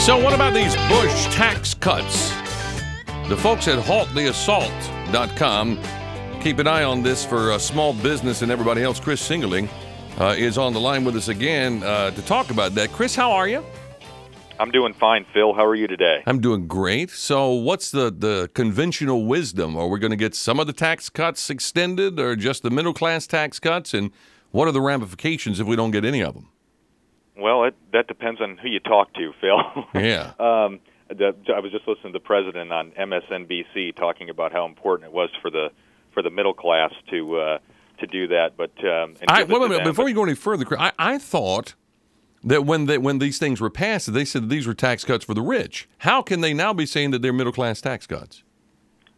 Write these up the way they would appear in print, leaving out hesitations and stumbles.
So what about these Bush tax cuts? The folks at halttheassault.com keep an eye on this for small business and everybody else. Chris Singerling is on the line with us again to talk about that. Chris, how are you? I'm doing fine, Phil. How are you today? I'm doing great. So what's the conventional wisdom? Are we going to get some of the tax cuts extended or just the middle-class tax cuts? And what are the ramifications if we don't get any of them? Well, that depends on who you talk to, Phil. Yeah. I was just listening to the president on MSNBC talking about how important it was for the middle class to do that. But wait a minute, before you go any further, Chris, I thought that when these things were passed, they said that these were tax cuts for the rich. How can they now be saying that they're middle class tax cuts?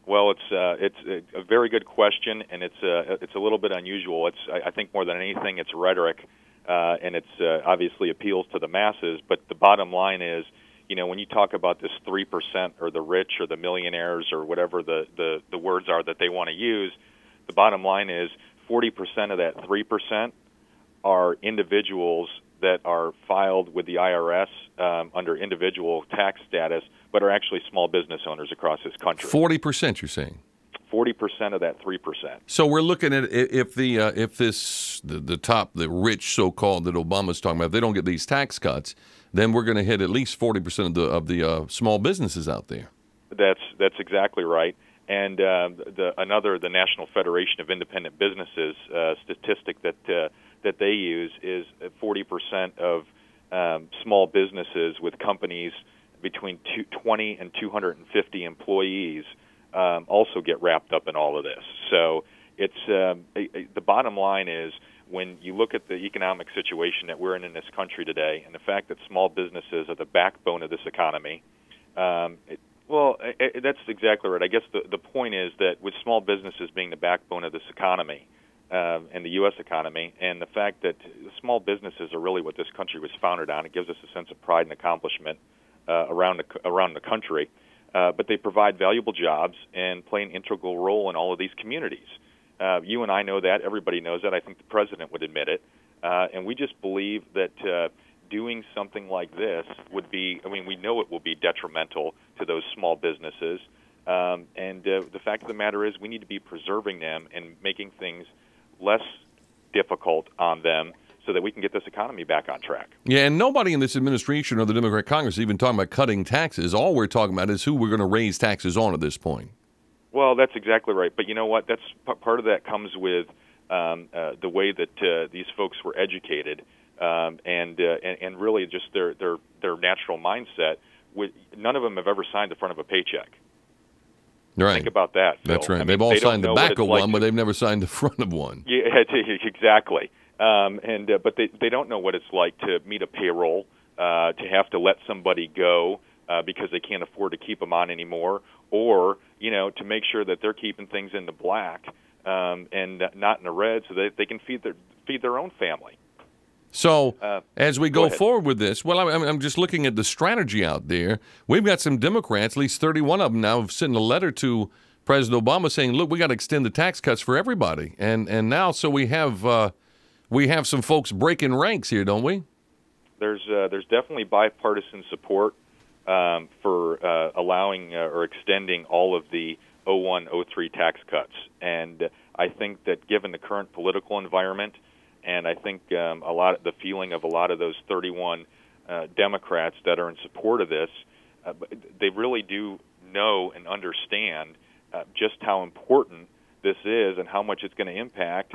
Well, it's a very good question, and it's a little bit unusual. I think more than anything, it's rhetoric, and it's obviously appeals to the masses. But the bottom line is, when you talk about this 3% or the rich or the millionaires or whatever the words are that they want to use, the bottom line is 40% of that 3% are individuals that are filed with the IRS under individual tax status, but are actually small business owners across this country. 40%, you're saying? 40% of that 3%. So we're looking at if the rich so-called that Obama's talking about, if they don't get these tax cuts, then we're going to hit at least 40% of the small businesses out there. That's exactly right. And the National Federation of Independent Businesses statistic that they use is 40% of small businesses with companies between 20 and 250 employees also get wrapped up in all of this. So it's the bottom line is, when you look at the economic situation that we're in this country today, and the fact that small businesses are the backbone of this economy, that's exactly right. I guess the point is that with small businesses being the backbone of this economy and the U.S. economy, and the fact that small businesses are really what this country was founded on, it gives us a sense of pride and accomplishment around the country. But they provide valuable jobs and play an integral role in all of these communities. You and I know that. Everybody knows that. I think the president would admit it. And we just believe that doing something like this would be, we know it will be detrimental to those small businesses. And the fact of the matter is, we need to be preserving them and making things less difficult on them so that we can get this economy back on track. Yeah, and nobody in this administration or the Democrat Congress is even talking about cutting taxes. All we're talking about is who we're going to raise taxes on at this point. Well, that's exactly right. But you know what? That's part of that comes with the way that these folks were educated, and really just their natural mindset. None of them have ever signed the front of a paycheck. Right. Think about that, Phil. That's right. They've all signed the back of one, but they've never signed the front of one. Yeah, exactly. But they don't know what it's like to meet a payroll, to have to let somebody go because they can't afford to keep them on anymore, or to make sure that they're keeping things in the black and not in the red, so that they can feed their own family. So as we go forward with this, well, I'm just looking at the strategy out there. We've got some Democrats, at least 31 of them now, have sent a letter to President Obama saying, look, we got to extend the tax cuts for everybody. And now, so we have some folks breaking ranks here, don't we? There's definitely bipartisan support for allowing or extending all of the 01-03 tax cuts. And I think that given the current political environment, and I think the feeling of a lot of those 31 Democrats that are in support of this, they really do know and understand just how important this is and how much it's going to impact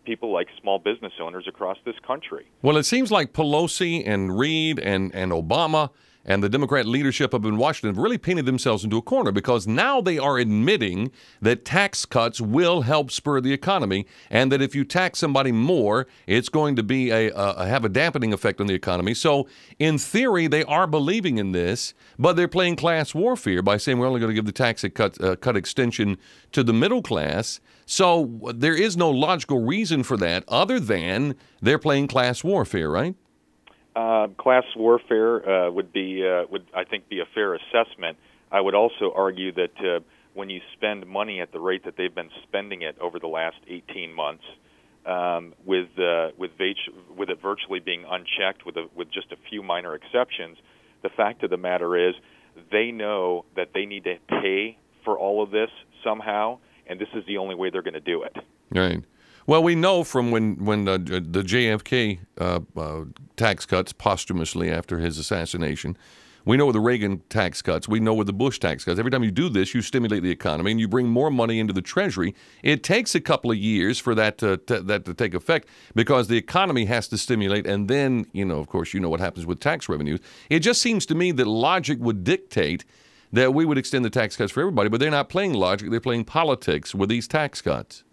people like small business owners across this country. Well, it seems like Pelosi and Reid and Obama and the Democrat leadership up in Washington have really painted themselves into a corner, because now they are admitting that tax cuts will help spur the economy, and that if you tax somebody more, it's going to be have a dampening effect on the economy. So in theory, they are believing in this, but they're playing class warfare by saying we're only going to give the tax cut extension to the middle class. So there is no logical reason for that other than they're playing class warfare, right? Class warfare would I think be a fair assessment. I would also argue that when you spend money at the rate that they've been spending it over the last 18 months, with it virtually being unchecked with just a few minor exceptions, The fact of the matter is they know that they need to pay for all of this somehow, and this is the only way they're going to do it. Right. Well, we know from when the JFK tax cuts posthumously after his assassination, we know with the Reagan tax cuts, we know with the Bush tax cuts, every time you do this, you stimulate the economy and you bring more money into the Treasury. It takes a couple of years for that to take effect because the economy has to stimulate, and then, of course, what happens with tax revenues. It just seems to me that logic would dictate that we would extend the tax cuts for everybody, but they're not playing logic, they're playing politics with these tax cuts.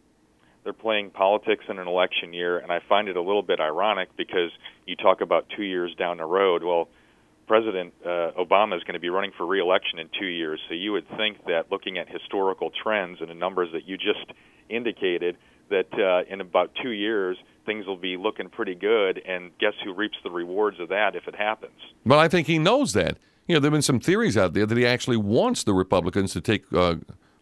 They're playing politics in an election year, and I find it a little bit ironic because you talk about 2 years down the road. Well, President Obama is going to be running for re-election in 2 years, so you would think that looking at historical trends and the numbers that you just indicated, that in about 2 years things will be looking pretty good, and guess who reaps the rewards of that if it happens? Well, I think he knows that. There have been some theories out there that he actually wants the Republicans to take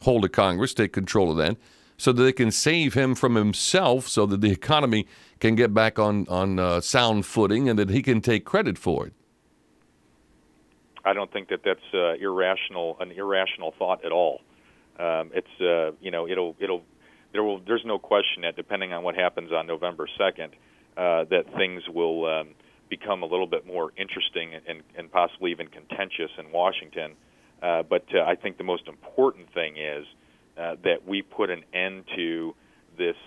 hold of Congress, take control of that, so that they can save him from himself so that the economy can get back on sound footing and that he can take credit for it. I don't think that that's an irrational thought at all. There's no question that depending on what happens on November 2nd, that things will become a little bit more interesting and possibly even contentious in Washington. But I think the most important thing is that we put an end to this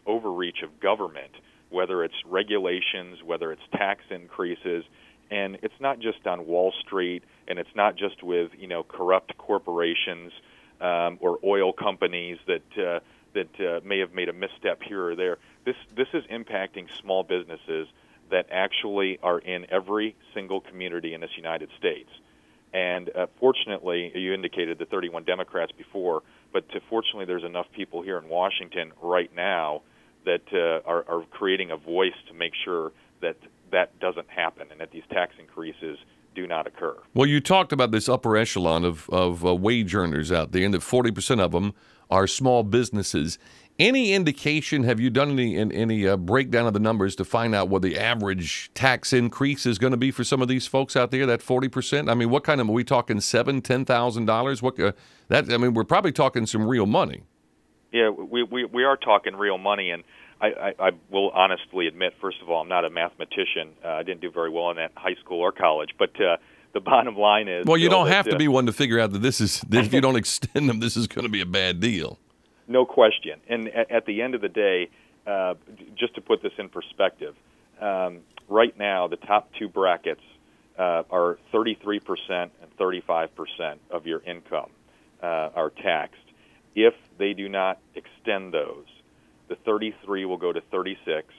overreach of government, whether it's regulations, whether it's tax increases, and it's not just on Wall Street, and it's not just with corrupt corporations or oil companies that may have made a misstep here or there. This is impacting small businesses that actually are in every single community in this United States. And fortunately, you indicated the 31 Democrats before, but fortunately there's enough people here in Washington right now that are creating a voice to make sure that that doesn't happen and that these tax increases do not occur. Well, you talked about this upper echelon of wage earners out there, and that 40% of them are small businesses. Any indication, have you done any breakdown of the numbers to find out what the average tax increase is going to be for some of these folks out there, that 40%? I mean, what kind of, are we talking $7,000, $10,000? We're probably talking some real money. Yeah, we are talking real money, and I will honestly admit, first of all, I'm not a mathematician. I didn't do very well in that high school or college, but the bottom line is... Well, you don't have to be one to figure out that that if you don't extend them, this is going to be a bad deal. No question. And at the end of the day, just to put this in perspective, right now the top two brackets are 33% and 35% of your income are taxed. If they do not extend those, the 33 will go to 36,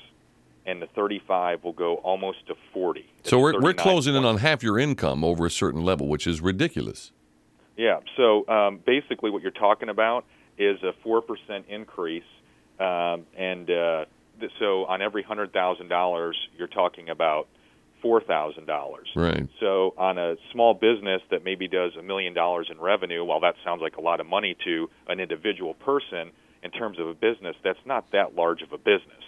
and the 35 will go almost to 40. So we're closing in on half your income over a certain level, which is ridiculous. Yeah. So basically, what you're talking about is a 4% increase, so on every $100,000, you're talking about $4,000. Right. So on a small business that maybe does $1 million in revenue, while that sounds like a lot of money to an individual person, in terms of a business, that's not that large of a business.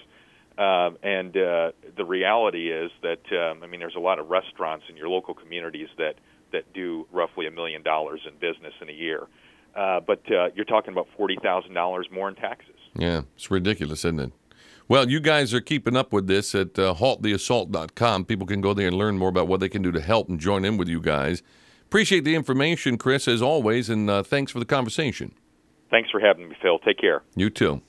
The reality is that there's a lot of restaurants in your local communities that do roughly $1 million in business in a year. But you're talking about $40,000 more in taxes. Yeah, it's ridiculous, isn't it? Well, you guys are keeping up with this at halttheassault.com. People can go there and learn more about what they can do to help and join in with you guys. Appreciate the information, Chris, as always, and thanks for the conversation. Thanks for having me, Phil. Take care. You too.